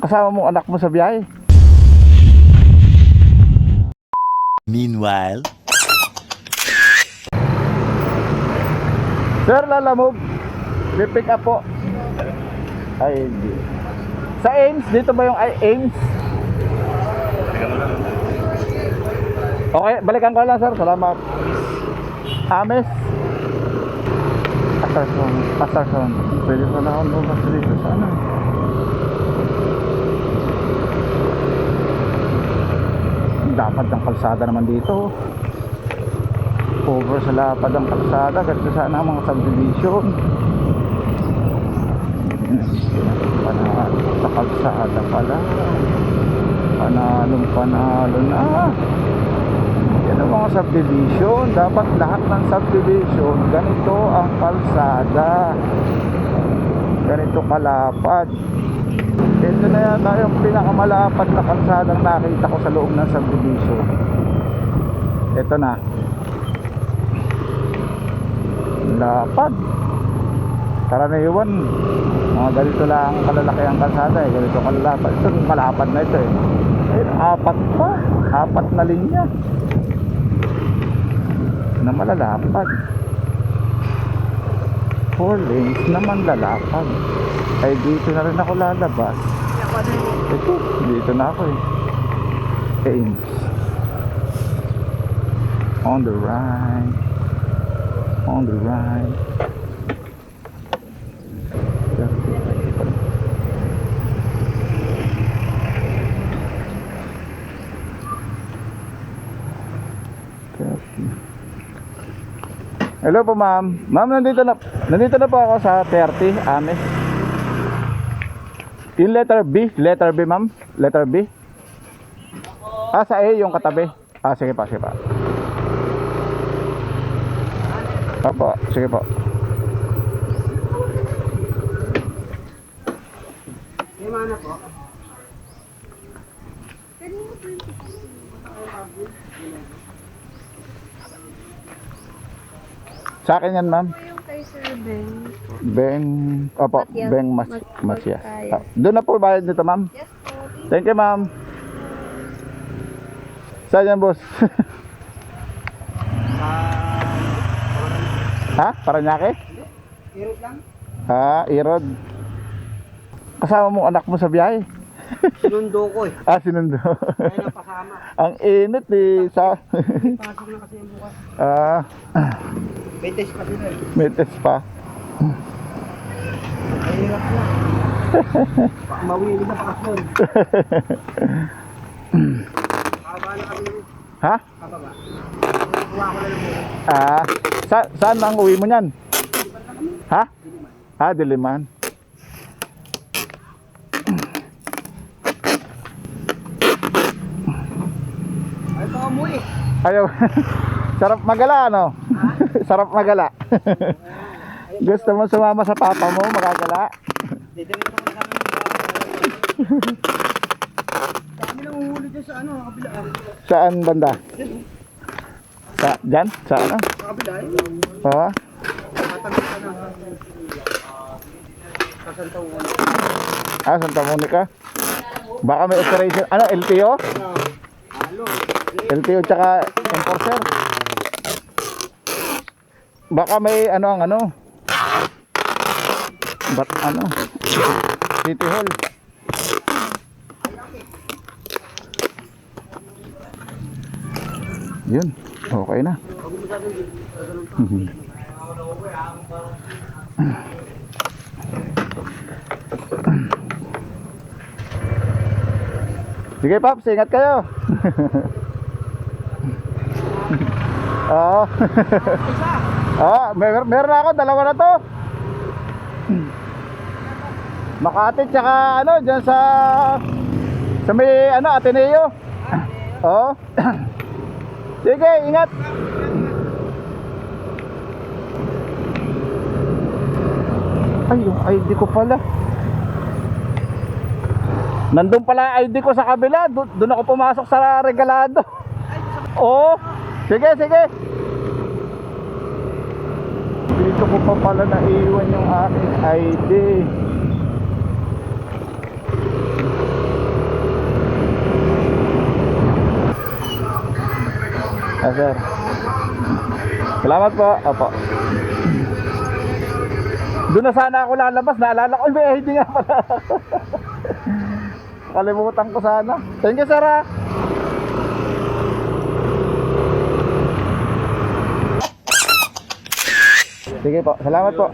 Kasama mo anak mo sa biyahe. Meanwhile, Sir, lalamove. Pipick up po. Ay, hindi. Sa Ames, dito ba yung Ames? Okay, balikan ko lang sir. Salamat. Ames. Pasarson. Pwede pa na ako lumabas dito sa ano. Dapat ang kalsada naman dito. Over sa lapad ang kalsada. Ganito sana ang mga subdivision. Sa kalsada pala. Panalo na. Yan ang mga subdivision. Dapat lahat ng subdivision ganito ang kalsada. Ganito kalapad. Ito na yata yung pinakamalapad na kalsadang nakita ko sa loob ng subdivision. Ito na. Lapad. Karaniwan mga ganito lang kalalaki ang kalsada eh. Ganito kalalapad. Ito malapad na ito eh. Ayun, apat na linya na malalapad. 4 lanes naman lalapad. Ay dito na rin ako lalabas. Ito, dito na ako eh. Ames. On the right. On the right. Hello po ma'am. Ma'am, nandito na po ako sa 30 Ames. Yung letter B ma'am. Letter B. Sa A yung katabi. Sige pa. Opo, sige po. Mana po? Sa akin yan ma'am. Yung kay Sir Ben. Beng, opo, Matyas. Beng Matyas. Doon na po bayad nito ma'am. Yes po. Thank you ma'am. Saan yan boss? Ha? Paranaque? Irot lang? Irod. Kasama mo anak mo sa biyahe. Sinundo ko eh. Sinundo. Kaya nang pasama. Ang init eh. Pasok na kasi yung bukas. May test pa sila eh. May test pa. Ay, hirap na. Mawili na pakasyon. Kaba na kami rin. Ha? Kababa. Kuha ko na lang mo. Saan ang uwi mo niyan? Ha? Diliman. Ay, baka mo eh. Ayaw. Sarap magala ano? Sarap magala. Gusto mo sumama sa papa mo magagala? Didiretso ko na kami. Kami lang uhuli dyan sa ano, kabila. Saan banda? Dyan? Sa ano? Sa kabila eh. Oo. Tatagod ka na. Sa Santa Juana. Santa Monica. Baka may operation. Ano? LTO? Halo. LTO tsaka enforcer. Baka may ano. City Hall. Yun. Okay na. Sige Paps, ingat kayo. Oo. Meron na ako, dalawa na to. Makati tsaka diyan sa may Ateneo. Oo. Sige, ingat. Ay, yung ID ko pala. Nandun pala ID ko sa kabila. Doon ako pumasok sa regalado. Oo. Sige. Dito ko pa pala naiwan yung aking ID. Sir. Salamat po. Opo. Doon na sana ako lalabas. Naalala ko, may ID nga pala. Kalimutan ko sana. Thank you, sir. Sige po. Salamat po.